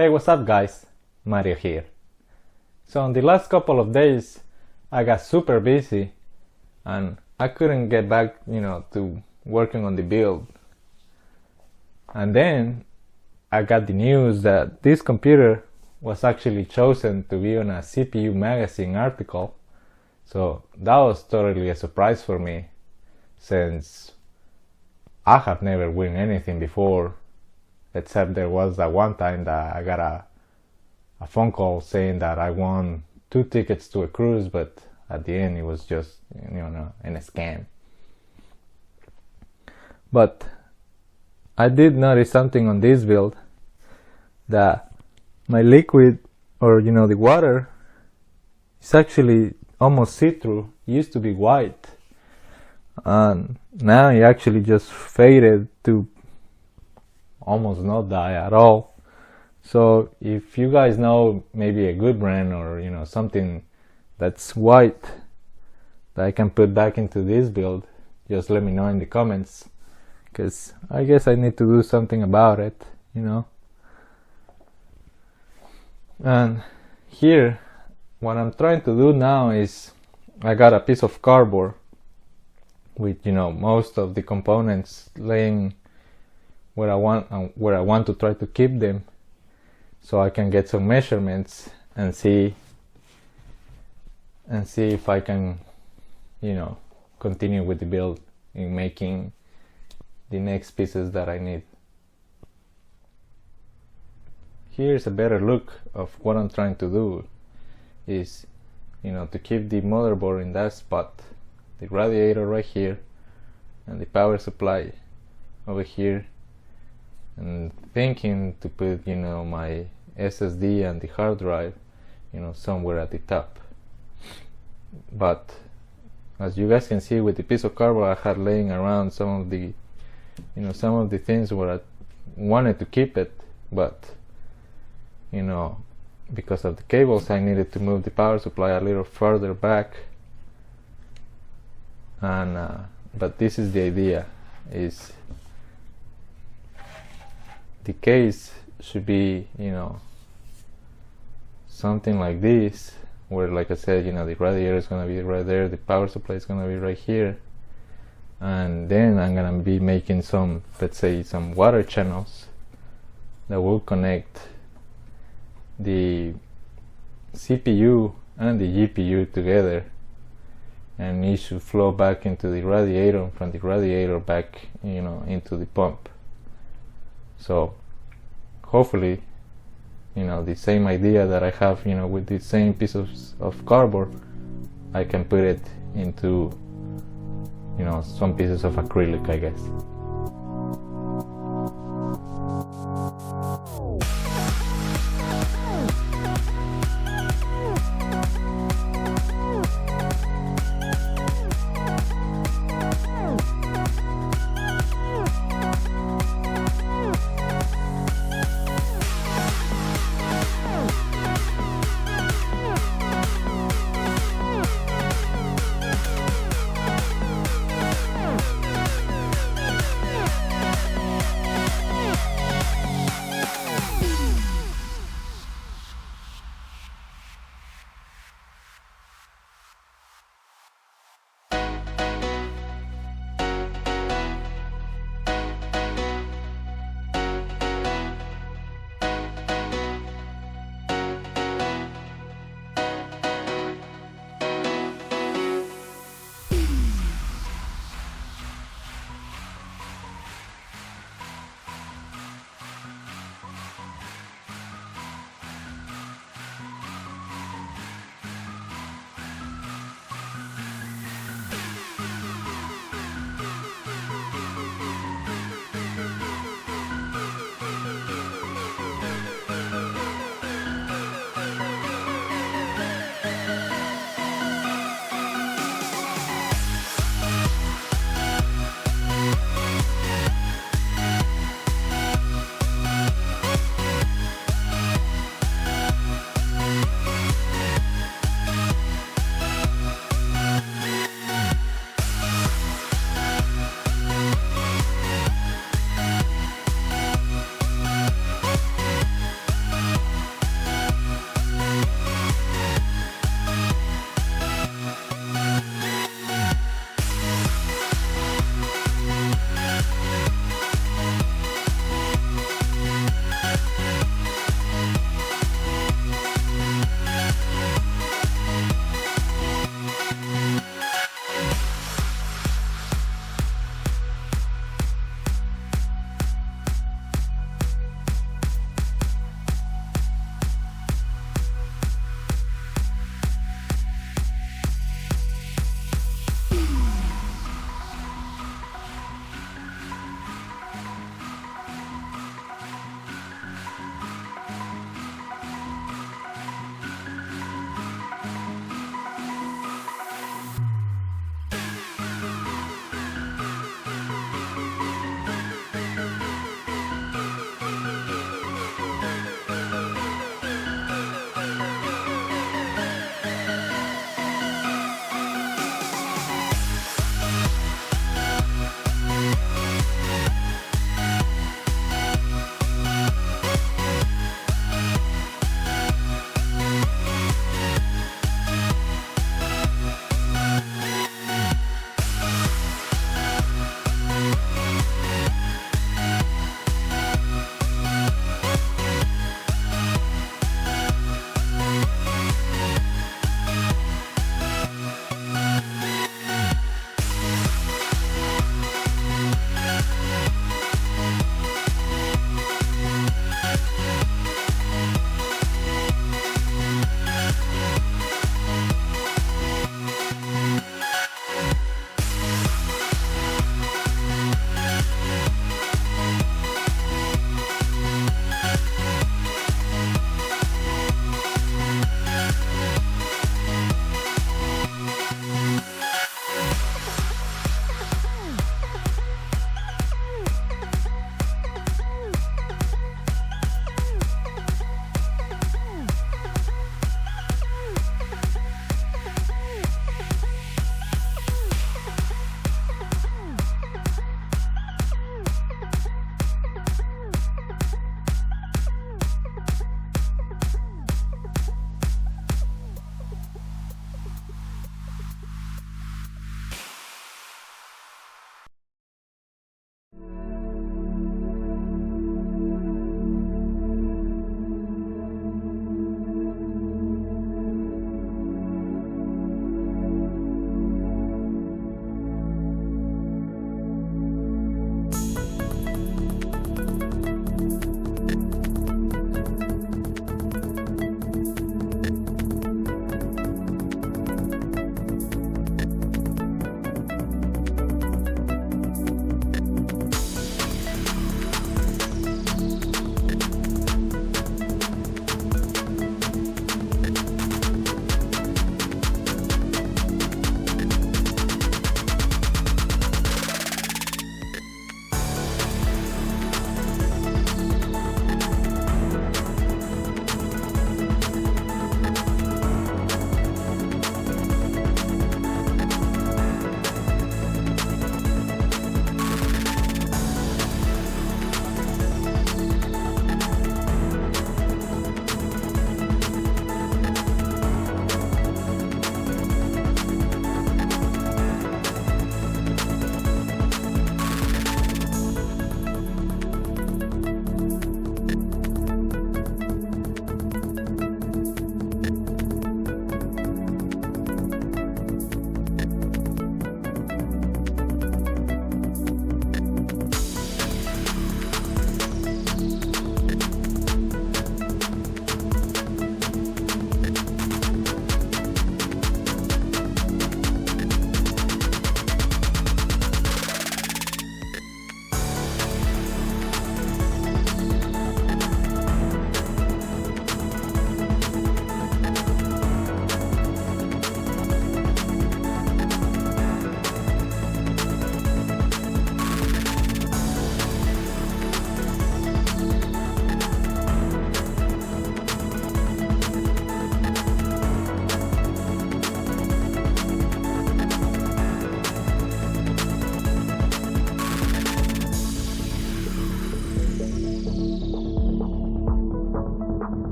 Hey, what's up guys? Mario here. So in the last couple of days I got super busy and I couldn't get back, to working on the build. And then I got the news that this computer was actually chosen to be on a CPU magazine article. So that was totally a surprise for me, since I have never won anything before, except there was that one time that I got a phone call saying that I won 2 tickets to a cruise, but at the end it was just a scam. But I did notice something on this build, that my liquid, or the water, is actually almost see-through. It used to be white and now it actually just faded to almost not dye at all. So if you guys know maybe a good brand, or something that's white that I can put back into this build, just let me know in the comments, because I guess I need to do something about it. And here what I'm trying to do now is, I got a piece of cardboard with most of the components laying where I want to try to keep them, so I can get some measurements and see if I can continue with the build in making the next pieces that I need. Here's a better look of what I'm trying to do. Is to keep the motherboard in that spot, the radiator right here, and the power supply over here, and thinking to put my SSD and the hard drive somewhere at the top. But as you guys can see with the piece of cardboard I had laying around, some of the things where I wanted to keep it, but because of the cables I needed to move the power supply a little further back. And but this is the idea, is the case should be something like this, where, like I said, the radiator is going to be right there, the power supply is going to be right here, and then I'm going to be making some, let's say, some water channels that will connect the CPU and the GPU together, and it should flow back into the radiator, from the radiator back into the pump. So hopefully the same idea that I have with the same piece of cardboard, I can put it into some pieces of acrylic, I guess.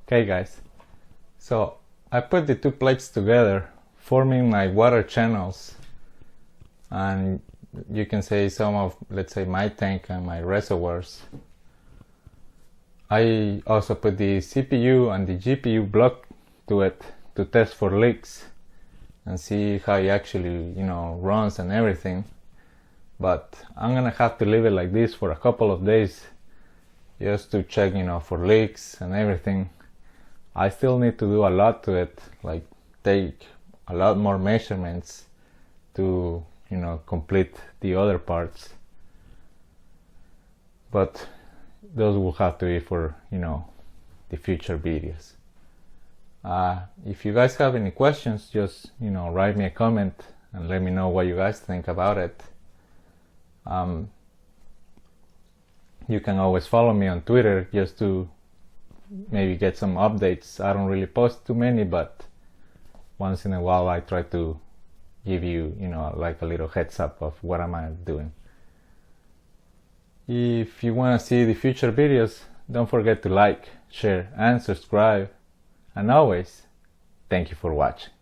Okay guys, so I put the two plates together, forming my water channels, and you can say some of, let's say, my tank and my reservoirs. I also put the CPU and the GPU block to it to test for leaks and see how it actually, runs and everything. But I'm gonna have to leave it like this for a couple of days just to check, for leaks and everything. I still need to do a lot to it, like take a lot more measurements to, complete the other parts. But those will have to be for, the future videos. If you guys have any questions, just, write me a comment and let me know what you guys think about it. You can always follow me on Twitter just to maybe get some updates. I don't really post too many, but once in a while I try to give you, like a little heads up of what am I doing. If you want to see the future videos, don't forget to like, share, and subscribe. And always, thank you for watching.